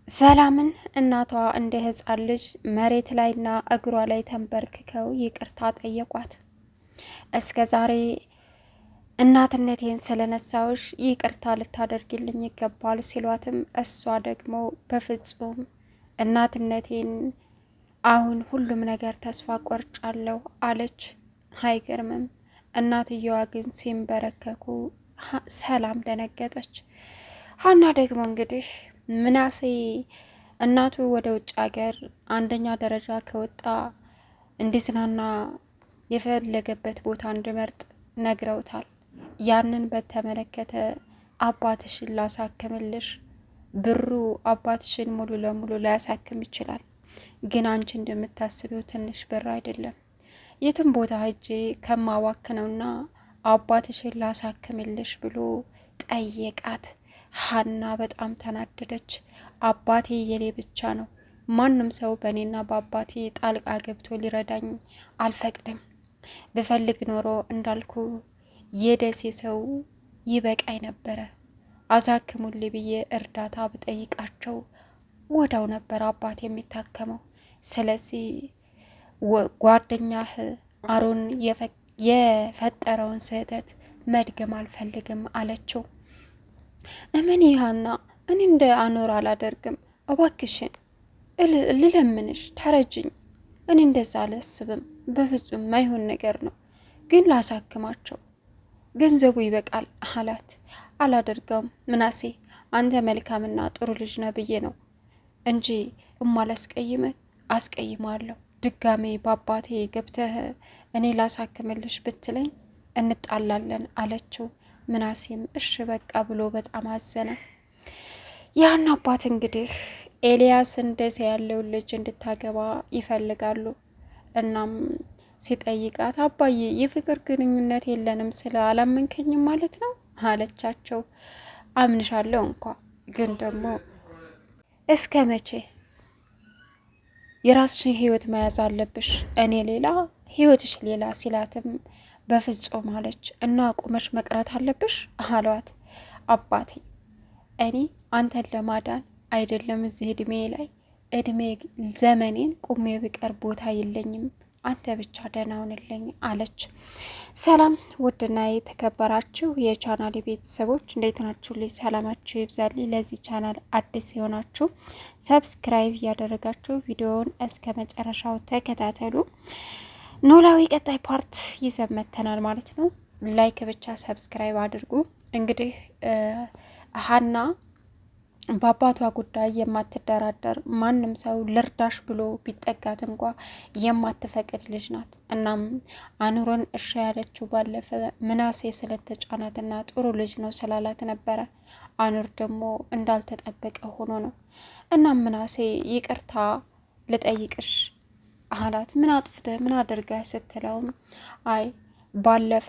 ሰላምን እናቷ እንደ ሕፃን ልጅ መሬት ላይና እግሯ ላይ ተንበርክከው ይቅርታ ጠየቋት። እስከ ዛሬ እናትነቴን ስለነሳውሽ ይቅርታ ልታደርግልኝ ይገባል ሲሏትም እሷ ደግሞ በፍጹም እናትነቴን አሁን ሁሉም ነገር ተስፋ ቆርጫለሁ አለች። አይገርምም። እናትየዋ ግን ሲንበረከኩ ሰላም ደነገጠች። ሀና ደግሞ እንግዲህ ምናሴ እናቱ ወደ ውጭ ሀገር አንደኛ ደረጃ ከወጣ እንዲዝናና የፈለገበት ቦታ እንዲመርጥ ነግረውታል። ያንን በተመለከተ አባትሽን ላሳክምልሽ፣ ብሩ አባትሽን ሙሉ ለሙሉ ላያሳክም ይችላል፣ ግን አንቺ እንደምታስቢው ትንሽ ብር አይደለም። የትም ቦታ ሄጄ ከማዋክነውና አባትሽን ላሳክምልሽ ብሎ ጠየቃት። ሀና በጣም ተናደደች። አባቴ የኔ ብቻ ነው፣ ማንም ሰው በእኔና በአባቴ ጣልቃ ገብቶ ሊረዳኝ አልፈቅድም። ብፈልግ ኖሮ እንዳልኩ የደሴ ሰው ይበቃኝ ነበረ። አሳክሙልኝ ብዬ እርዳታ ብጠይቃቸው ወዳው ነበር አባቴ የሚታከመው። ስለዚህ ጓደኛህ አሮን የፈጠረውን ስህተት መድገም አልፈልግም አለችው። እምን ይሃና እኔ እንደ አኖር አላደርግም፣ እባክሽን ልለምንሽ ተረጅኝ። እኔ እንደዛ አላስብም፣ በፍጹም ማይሆን ነገር ነው። ግን ላሳክማቸው ገንዘቡ ይበቃል አላት። አላደርገውም ምናሴ፣ አንተ መልካምና ጥሩ ልጅ ነህ ብዬ ነው እንጂ እማላስቀይምህ አስቀይማለሁ። ድጋሜ በአባቴ ገብተህ እኔ ላሳክምልሽ ብትለኝ እንጣላለን አለችው። ምናሴም እሺ በቃ ብሎ በጣም አዘነ። ያን አባት እንግዲህ ኤልያስ እንደዚያ ያለውን ልጅ እንድታገባ ይፈልጋሉ። እናም ሲጠይቃት አባዬ የፍቅር ግንኙነት የለንም ስለ አላመንከኝም ማለት ነው አለቻቸው። አምንሻለሁ እንኳ ግን ደግሞ እስከ መቼ የራስሽን ህይወት መያዝ አለብሽ፣ እኔ ሌላ ህይወትሽ ሌላ ሲላትም በፍጹም አለች። እና ቁመሽ መቅረት አለብሽ አሏት። አባቴ እኔ አንተን ለማዳን አይደለም እዚህ እድሜ ዘመኔን ቁሜ ብቀር ቦታ የለኝም፣ አንተ ብቻ ደህና ሁንልኝ አለች። ሰላም ውድና የተከበራችሁ የቻናል ቤተሰቦች እንዴት ናችሁ? ልጅ ሰላማችሁ ይብዛልኝ። ለዚህ ቻናል አዲስ የሆናችሁ ሰብስክራይብ እያደረጋችሁ ቪዲዮውን እስከ መጨረሻው ተከታተሉ። ኖላዊ ቀጣይ ፓርት ይዘን መጥተናል ማለት ነው። ላይክ ብቻ ሰብስክራይብ አድርጉ። እንግዲህ ሀና በአባቷ ጉዳይ የማትደራደር ማንም ሰው ልርዳሽ ብሎ ቢጠጋት እንኳ የማትፈቅድ ልጅ ናት። እናም አኑሮን እሺ ያለችው ባለፈ ምናሴ ስለተጫናትና ጥሩ ልጅ ነው ስላላት ነበረ። አኑር ደግሞ እንዳልተጠበቀ ሆኖ ነው። እናም ምናሴ ይቅርታ ልጠይቅሽ አላት። ምን አጥፍተህ ምን አድርገህ ስትለውም አይ ባለፈ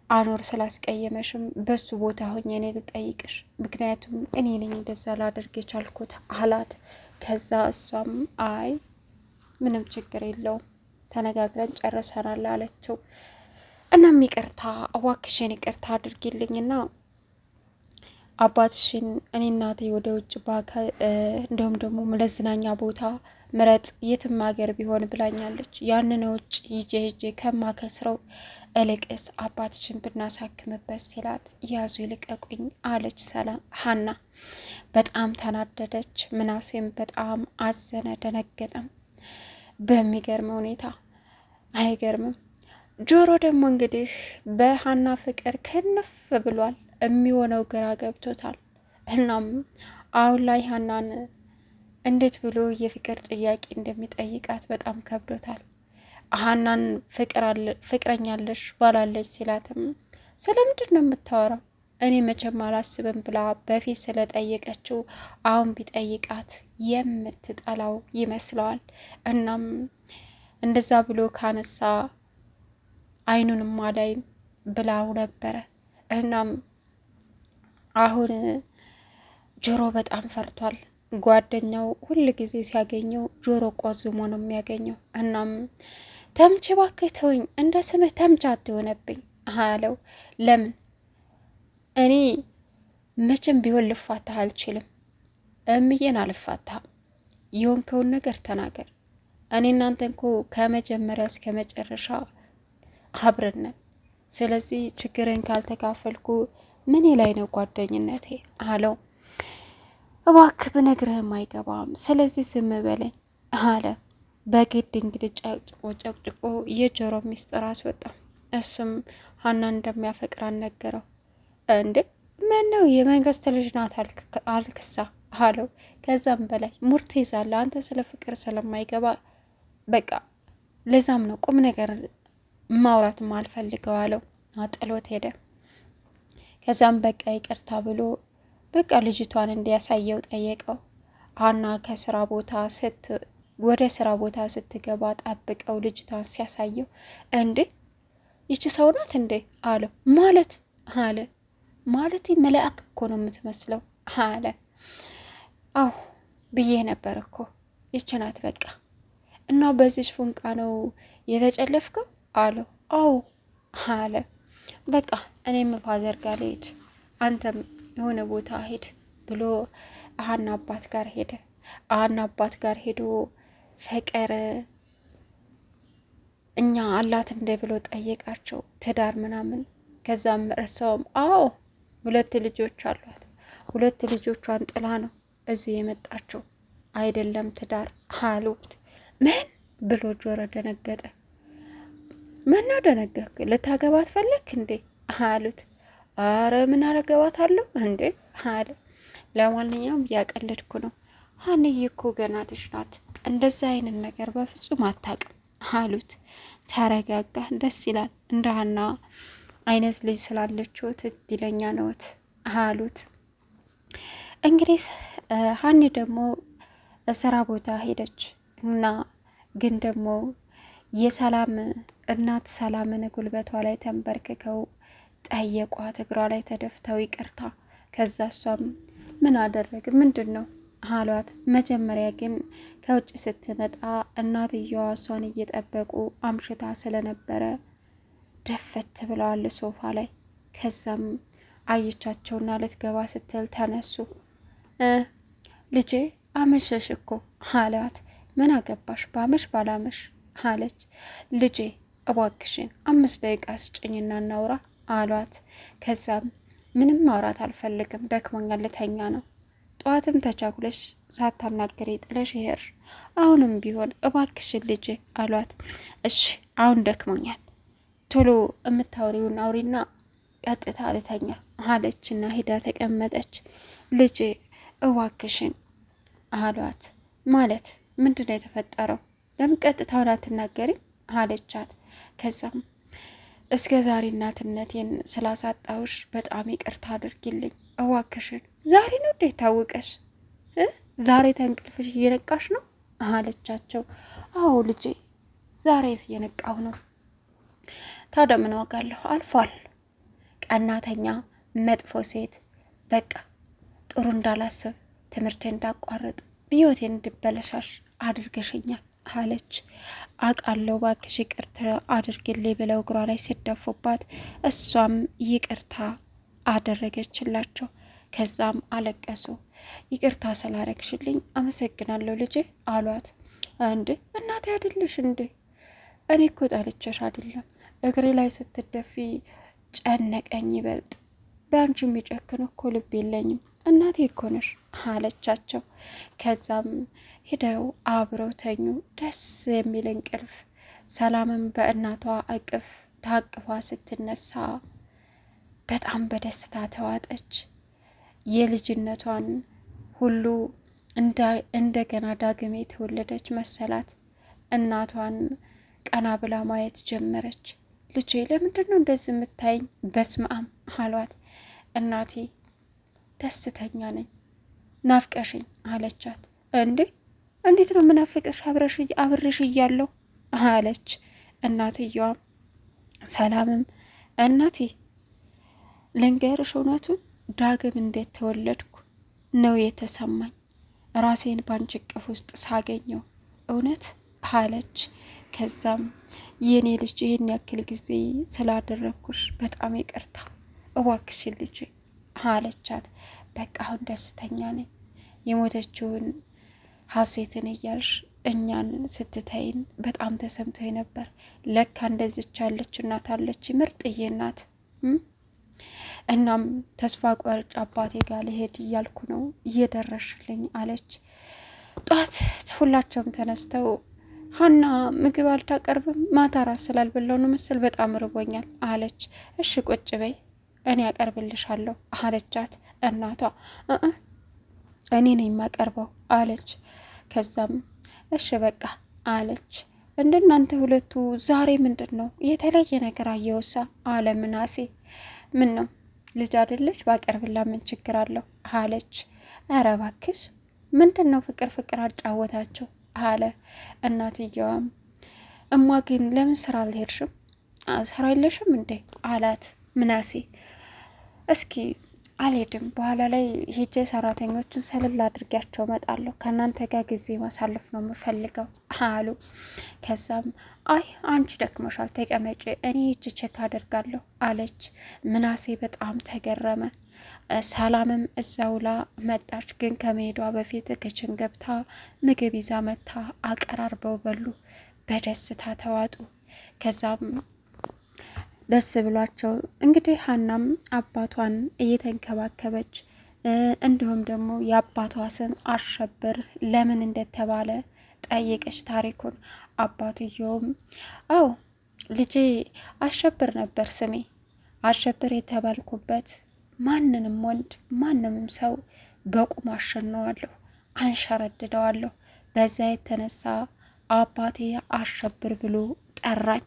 አኖር ስላስቀየመሽም በሱ ቦታ ሆኜ እኔ ልጠይቅሽ፣ ምክንያቱም እኔ ነኝ እንደዛ ላደርግ የቻልኩት አላት። ከዛ እሷም አይ ምንም ችግር የለውም ተነጋግረን ጨርሰናል አለችው። እናም ይቅርታ እዋክሽን ይቅርታ አድርጊልኝና አባትሽን እኔ እናቴ ወደ ውጭ እንዲሁም ደግሞ መዝናኛ ቦታ ምረጥ የትም ሀገር ቢሆን ብላኛለች። ያንን ውጭ ሂጄ ከማከስረው እልቅስ አባትሽን ብናሳክምበት ሲላት ያዙ ይልቀቁኝ አለች። ሰላም ሀና በጣም ተናደደች። ምናሴም በጣም አዘነ፣ ደነገጠም በሚገርም ሁኔታ። አይገርምም። ጆሮ ደግሞ እንግዲህ በሀና ፍቅር ክንፍ ብሏል። የሚሆነው ግራ ገብቶታል። እናም አሁን ላይ ሀናን እንዴት ብሎ የፍቅር ጥያቄ እንደሚጠይቃት በጣም ከብዶታል። ሀናን ፍቅረኛለሽ ባላለች ሲላትም ስለምንድን ነው የምታወራው? እኔ መቼም አላስብም ብላ በፊት ስለጠየቀችው አሁን ቢጠይቃት የምትጠላው ይመስለዋል። እናም እንደዛ ብሎ ካነሳ አይኑንም አላይም ብላው ነበረ። እናም አሁን ጆሮ በጣም ፈርቷል። ጓደኛው ሁል ጊዜ ሲያገኘው ጆሮ ቆዝሞ ነው የሚያገኘው። እናም ተምች እባክህ ተወኝ፣ እንደ ስምህ ተምች አትሆነብኝ አለው። ለምን? እኔ መቼም ቢሆን ልፋታህ አልችልም። እምዬን አልፋታም። የሆንከውን ነገር ተናገር። እኔ እናንተ እኮ ከመጀመሪያ እስከ መጨረሻ አብረን ነን። ስለዚህ ችግርን ካልተካፈልኩ ምን ላይ ነው ጓደኝነቴ አለው። እባክህ ብነግርህም አይገባም። ስለዚህ ዝም በለኝ አለ። በግድ እንግዲህ ጨቅጭቆ የጆሮ ሚስጥር አስወጣ። እሱም ሀናን እንደሚያፈቅራን ነገረው። እንዴ ምን ነው የመንግስት ልጅ ናት አልክሳ አለው። ከዛም በላይ ሙር ትይዛለህ አንተ ስለ ፍቅር ስለማይገባ በቃ ለዛም ነው ቁም ነገር ማውራት ማልፈልገው አለው። አጥሎት ሄደ። ከዛም በቃ ይቅርታ ብሎ በቃ ልጅቷን እንዲያሳየው ጠየቀው። ሀና ከስራ ቦታ ወደ ስራ ቦታ ስትገባ ጠብቀው ልጅቷን ሲያሳየው እንዴ ይቺ ሰው ናት እንዴ አለው። ማለት አለ ማለት መልአክ እኮ ነው የምትመስለው አለ። አዎ ብዬ ነበር እኮ ይቺ ናት በቃ። እና በዚህ ፉንቃ ነው የተጨለፍከው አለው። አዎ አለ። በቃ እኔም ፋዘር ጋር ልሄድ አንተም የሆነ ቦታ ሄድ ብሎ ሀና አባት ጋር ሄደ። ሀና አባት ጋር ሄዶ ፍቅር እኛ አላት እንደ ብሎ ጠየቃቸው ትዳር ምናምን። ከዛም እርሰውም አዎ 2 ልጆች አሏት። 2 ልጆቿን ጥላ ነው እዚህ የመጣችው አይደለም ትዳር አሉት። ምን ብሎ ጆሮ ደነገጠ። ምን ነው ደነገጥክ? ልታገባት ፈለክ እንዴ አሉት። አረ ምን አረገባት አለው እንዴ አለ። ለማንኛውም ያቀለድኩ ነው። ሀንዬ እኮ ገና ልጅ ናት፣ እንደዛ አይነት ነገር በፍጹም አታውቅም አሉት። ተረጋጋ፣ ደስ ይላል እንደ ሀና አይነት ልጅ ስላለችው እድለኛ ነዎት አሉት። እንግዲህ ሀኒ ደግሞ ስራ ቦታ ሄደች እና ግን ደግሞ የሰላም እናት ሰላምን ጉልበቷ ላይ ተንበርክከው ጠየቋት፣ እግሯ ላይ ተደፍተው ይቅርታ። ከዛ እሷም ምን አደረግ ምንድን ነው አሏት። መጀመሪያ ግን ከውጭ ስትመጣ እናትየዋ እሷን እየጠበቁ አምሽታ ስለነበረ ደፈት ብለዋል ሶፋ ላይ። ከዛም አየቻቸውና ልትገባ ስትል ተነሱ። ልጄ አመሸሽ እኮ አሏት። ምን አገባሽ ባመሽ ባላመሽ አለች። ልጄ እባክሽን 5 ደቂቃ ስጭኝና እናውራ አሏት። ከዛም ምንም ማውራት አልፈልግም ደክሞኛል ልተኛ ነው። ጠዋትም ተቻኩለሽ ሳታናገሪ ጥለሽ ይሄር አሁንም ቢሆን እባክሽን ልጄ አሏት። እሺ አሁን ደክሞኛል ቶሎ የምታወሪውን አውሪና ቀጥታ ልተኛ አለችና ሂዳ ተቀመጠች። ልጄ እባክሽን አሏት። ማለት ምንድነው የተፈጠረው? ለምን ቀጥታውን አትናገሪም አለቻት። ከዛም እስከ ዛሬ እናትነቴን ስላሳጣሁሽ በጣም ይቅርታ አድርጊልኝ እዋክሽን። ዛሬ ነው እንዴ ታወቀሽ? ዛሬ ተንቅልፍሽ እየነቃሽ ነው አለቻቸው። አዎ ልጄ ዛሬ እየነቃሁ ነው። ታዲያ ምን ዋጋለሁ? አልፏል። ቀናተኛ፣ መጥፎ ሴት፣ በቃ ጥሩ እንዳላስብ፣ ትምህርቴ እንዳቋርጥ፣ ብዮቴን እንድበለሻሽ አድርገሽኛል አለች። አቃለው ባክሽ ይቅርታ አድርግልኝ ብለው እግሯ ላይ ሲደፉባት እሷም ይቅርታ አደረገችላቸው። ከዛም አለቀሱ። ይቅርታ ስላረግሽልኝ አመሰግናለሁ ልጄ አሏት። እንዴ እናቴ አይደለሽ እንዴ? እኔ እኮ ጣልቼሽ አይደለም፣ እግሬ ላይ ስትደፊ ጨነቀኝ ይበልጥ። በአንቺ የሚጨክን እኮ ልብ የለኝም፣ እናቴ እኮ ነሽ አለቻቸው። ከዛም ሄደው አብረው ተኙ። ደስ የሚል እንቅልፍ። ሰላምም በእናቷ እቅፍ ታቅፏ ስትነሳ በጣም በደስታ ተዋጠች። የልጅነቷን ሁሉ እንደገና ዳግሜ የተወለደች መሰላት። እናቷን ቀና ብላ ማየት ጀመረች። ልጄ ለምንድን ነው እንደዚህ የምታይኝ? በስመአብ አሏት። እናቴ ደስተኛ ነኝ ናፍቀሽኝ አለቻት። እንዴት ነው ምናፍቅሽ አብረሽ እያለሁ አለች እናትየዋ። ሰላምም እናቴ ልንገርሽ እውነቱን ዳግም እንዴት ተወለድኩ ነው የተሰማኝ ራሴን ባንቺ እቅፍ ውስጥ ሳገኘው እውነት አለች። ከዛም የኔ ልጅ ይህን ያክል ጊዜ ስላደረግኩሽ በጣም ይቅርታ እባክሽን ልጅ አለቻት። በቃ አሁን ደስተኛ ነኝ፣ የሞተችውን ሀሴትን እያልሽ እኛን ስትተይን በጣም ተሰምቶኝ ነበር። ለካ እንደዚች ያለች እናት አለች፣ ምርጥዬ እናት። እናም ተስፋ ቆርጬ አባቴ ጋር ልሄድ እያልኩ ነው እየደረሽልኝ አለች። ጧት ሁላቸውም ተነስተው ሀና ምግብ አልታቀርብም ማታ ራስ ስላልበላው ነው መሰል በጣም ርቦኛል አለች። እሺ ቁጭ በይ እኔ ያቀርብልሻለሁ አለቻት። እናቷ እኔ ነኝ የማቀርበው አለች። ከዛም እሺ በቃ አለች። እንደናንተ ሁለቱ ዛሬ ምንድን ነው የተለየ ነገር አየውሳ አለ ምናሴ። ምን ነው ልጅ አይደለች ባቀርብላ ምን ችግር አለው አለች። ኧረ እባክሽ ምንድን ነው ፍቅር ፍቅር አጫወታቸው አለ። እናትየዋም እማ ግን ለምን ስራ አልሄድሽም ስራ የለሽም እንዴ አላት ምናሴ። እስኪ አልሄድም በኋላ ላይ ሄጄ ሰራተኞችን ሰልል አድርጊያቸው እመጣለሁ፣ ከእናንተ ጋር ጊዜ ማሳለፍ ነው የምፈልገው አሉ። ከዛም አይ አንቺ ደክመሻል ተቀመጪ እኔ ሄጄ ቼክ አደርጋለሁ አለች። ምናሴ በጣም ተገረመ። ሰላምም እዛውላ መጣች። ግን ከመሄዷ በፊት ክችን ገብታ ምግብ ይዛ መታ አቀራርበው በሉ፣ በደስታ ተዋጡ። ከዛም ደስ ብሏቸው እንግዲህ ሀናም አባቷን እየተንከባከበች እንዲሁም ደግሞ የአባቷ ስም አሸብር ለምን እንደተባለ ጠየቀች ታሪኩን። አባትየውም አዎ ልጄ አሸብር ነበር ስሜ፣ አሸብር የተባልኩበት ማንንም ወንድ ማንንም ሰው በቁም አሸነዋለሁ፣ አንሸረድደዋለሁ። በዛ የተነሳ አባቴ አሸብር ብሎ ጠራኝ።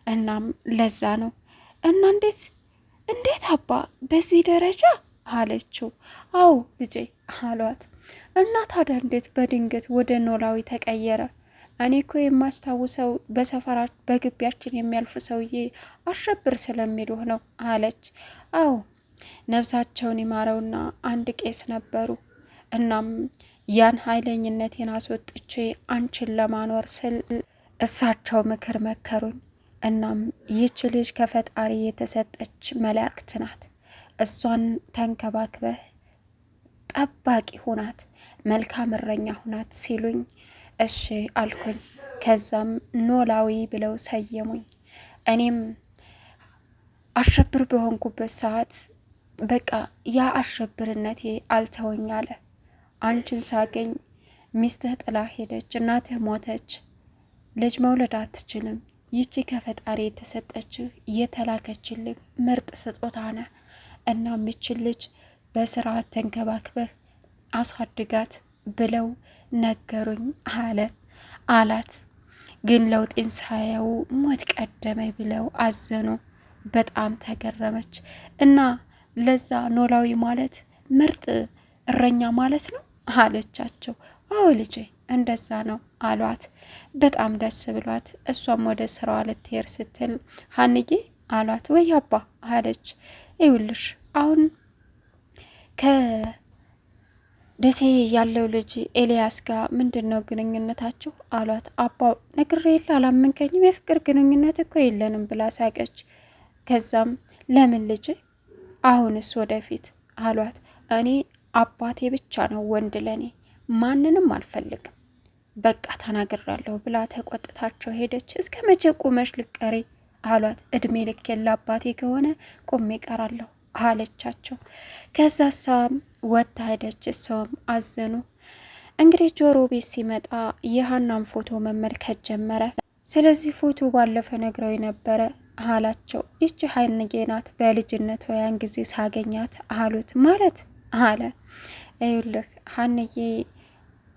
እናም ለዛ ነው። እና እንዴት አባ በዚህ ደረጃ አለችው። አዎ ልጄ አሏት። እና ታዲያ እንዴት በድንገት ወደ ኖላዊ ተቀየረ? እኔ እኮ የማስታውሰው በሰፈራ በግቢያችን የሚያልፉ ሰውዬ አሸብር ስለሚሉህ ነው አለች። አዎ ነፍሳቸውን ይማረውና አንድ ቄስ ነበሩ። እናም ያን ኃይለኝነቴን አስወጥቼ አንቺን ለማኖር ስል እሳቸው ምክር መከሩኝ። እናም ይህች ልጅ ከፈጣሪ የተሰጠች መላእክት ናት፣ እሷን ተንከባክበህ ጠባቂ ሁናት፣ መልካም እረኛ ሁናት ሲሉኝ እሺ አልኩኝ። ከዛም ኖላዊ ብለው ሰየሙኝ። እኔም አሸብር በሆንኩበት ሰዓት በቃ ያ አሸብርነቴ አልተወኝ አለ። አንቺን ሳገኝ ሚስትህ ጥላ ሄደች፣ እናትህ ሞተች፣ ልጅ መውለድ አትችልም፣ ይቺ ከፈጣሪ የተሰጠችህ የተላከችልህ ምርጥ ስጦታ ነህ። እናም ይችን ልጅ በስርዓት ተንከባክበህ አሳድጋት ብለው ነገሩኝ አላት። ግን ለውጤን ሳያዩ ሞት ቀደመኝ ብለው አዘኑ። በጣም ተገረመች። እና ለዛ ኖላዊ ማለት ምርጥ እረኛ ማለት ነው አለቻቸው። አዎ ልጄ እንደዛ ነው አሏት። በጣም ደስ ብሏት እሷም ወደ ስራዋ ልትሄድ ስትል ሀንዬ አሏት። ወይ አባ አለች። ይውልሽ አሁን ከደሴ ያለው ልጅ ኤልያስ ጋር ምንድን ነው ግንኙነታችሁ አሏት። አባ ነግሬ የለ አላመንከኝም፣ የፍቅር ግንኙነት እኮ የለንም ብላ ሳቀች። ከዛም ለምን ልጅ አሁንስ ወደፊት አሏት። እኔ አባቴ ብቻ ነው ወንድ ለኔ፣ ማንንም አልፈልግም፣ በቃ ተናግራለሁ ብላ ተቆጥታቸው ሄደች። እስከ መቼ ቁመሽ ልቀሪ አሏት። እድሜ ልኬን ለአባቴ ከሆነ ቁሜ ቀራለሁ አለቻቸው። ከዛ እሷም ወጥታ ሄደች። ሰውም አዘኑ። እንግዲህ ጆሮ ቤት ሲመጣ የሀናን ፎቶ መመልከት ጀመረ። ስለዚህ ፎቶ ባለፈ ነግረው ነበረ አላቸው። ይቺ ሀይንጌ ናት በልጅነቷ ያን ጊዜ ሳገኛት አሉት። ማለት አለ። ይኸውልህ ሀንዬ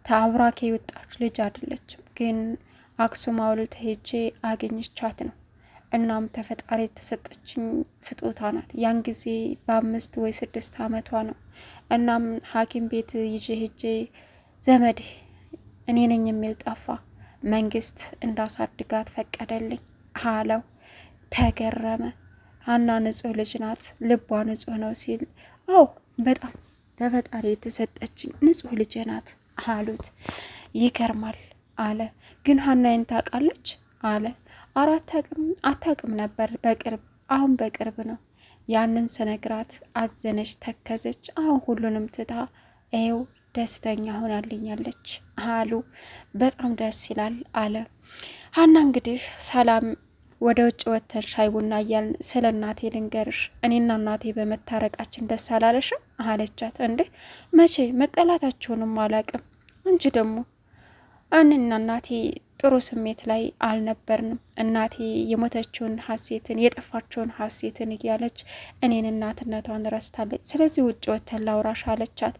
ተአብራኬ የወጣች ልጅ አይደለችም፣ ግን አክሱም ሐውልት ሄጄ አገኘቻት ነው። እናም ተፈጣሪ የተሰጠችኝ ስጦታ ናት። ያን ጊዜ በ5 ወይ 6 ዓመቷ ነው። እናም ሐኪም ቤት ይዤ ሄጄ ዘመድ እኔ ነኝ የሚል ጠፋ። መንግስት እንዳሳድጋት ፈቀደልኝ አለው። ተገረመ። ሀና ንጹህ ልጅ ናት፣ ልቧ ንጹህ ነው ሲል አዎ በጣም ተፈጣሪ የተሰጠችኝ ንጹህ ልጅ ናት አሉት። ይገርማል አለ። ግን ሀናዬን ታውቃለች አለ። አታውቅም ነበር በቅርብ አሁን በቅርብ ነው። ያንን ስነግራት አዘነች፣ ተከዘች። አሁን ሁሉንም ትታ ይኸው ደስተኛ ሆናልኛለች አሉ። በጣም ደስ ይላል አለ ሀና። እንግዲህ ሰላም ወደ ውጭ ወጥተን ሻይ ቡና እያልን ስለ እናቴ ልንገርሽ፣ እኔና እናቴ በመታረቃችን ደስ አላለሽም አለቻት። እንዴ መቼ መጠላታችሁንም አላቅም እንጂ ደግሞ እኔና እናቴ ጥሩ ስሜት ላይ አልነበርንም። እናቴ የሞተችውን ሀሴትን የጠፋችውን ሀሴትን እያለች እኔን እናትነቷን ረስታለች። ስለዚህ ውጭ ወጥተን ላውራሽ አለቻት።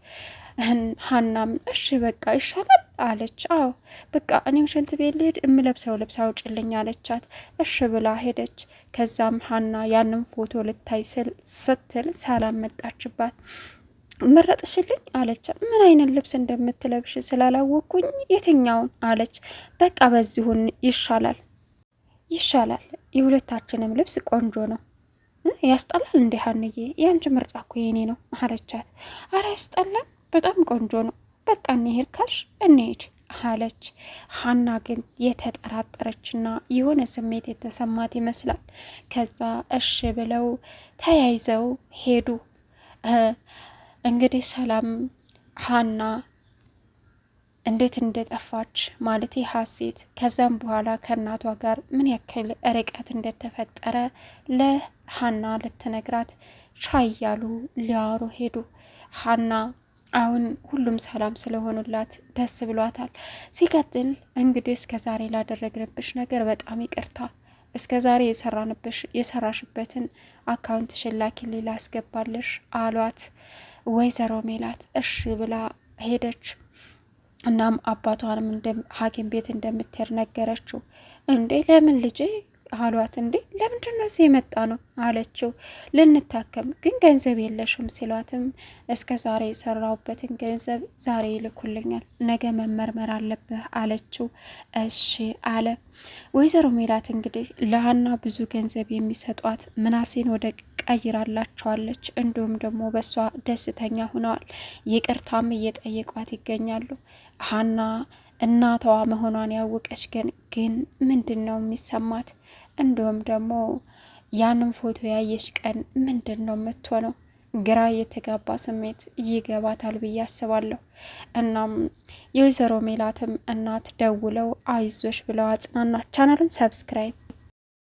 ሀናም እሺ በቃ ይሻላል አለች። አዎ በቃ እኔም ሽንት ቤት ልሄድ የምለብሰው ልብስ አውጭልኝ አለቻት። እሺ ብላ ሄደች። ከዛም ሀና ያንን ፎቶ ልታይ ስትል ሰላም መጣችባት። መረጥሽልኝ አለቻት። ምን አይነት ልብስ እንደምትለብሽ ስላላወቅኩኝ የትኛውን አለች። በቃ በዚሁን ይሻላል የሁለታችንም ልብስ ቆንጆ ነው። ያስጠላል እንዴ ሀንዬ? የአንቺ ምርጫ እኮ የኔ ነው አለቻት። አረ ያስጠላል፣ በጣም ቆንጆ ነው። በቃ እንሄድ ካልሽ እንሄድ አለች። ሀና ግን የተጠራጠረችና የሆነ ስሜት የተሰማት ይመስላል። ከዛ እሺ ብለው ተያይዘው ሄዱ። እንግዲህ ሰላም ሀና እንዴት እንደጠፋች ማለት ሀሴት ከዛም በኋላ ከእናቷ ጋር ምን ያክል ርቀት እንደተፈጠረ ለሀና ልትነግራት ሻይ እያሉ ሊያወሩ ሄዱ። ሀና አሁን ሁሉም ሰላም ስለሆኑላት ደስ ብሏታል። ሲቀጥል እንግዲህ እስከ ዛሬ ላደረግንብሽ ነገር በጣም ይቅርታ፣ እስከ ዛሬ የሰራሽበትን አካውንት ላኪልኝ ላስገባልሽ አሏት። ወይዘሮ ሜላት እሺ ብላ ሄደች። እናም አባቷንም ሐኪም ቤት እንደምትሄድ ነገረችው። እንዴ ለምን ልጄ አሏት። እንዴ ለምንድን ነው እዚህ የመጣ ነው አለችው። ልንታከም ግን ገንዘብ የለሽም ሲሏትም እስከ ዛሬ የሰራሁበትን ገንዘብ ዛሬ ይልኩልኛል፣ ነገ መመርመር አለብህ አለችው። እሺ አለ። ወይዘሮ ሜላት እንግዲህ ለሀና ብዙ ገንዘብ የሚሰጧት ምናሴን ወደ ቀይራላቸዋለች። እንዲሁም ደግሞ በሷ ደስተኛ ሆነዋል። ይቅርታም እየጠየቋት ይገኛሉ። ሀና እናቷ መሆኗን ያወቀች ግን ምንድን ነው የሚሰማት? እንዲሁም ደግሞ ያንን ፎቶ ያየች ቀን ምንድን ነው የምትሆነው? ግራ የተጋባ ስሜት ይገባታል ብዬ አስባለሁ። እናም የወይዘሮ ሜላትም እናት ደውለው አይዞሽ ብለው አጽናናት። ቻናሉን ሰብስክራይብ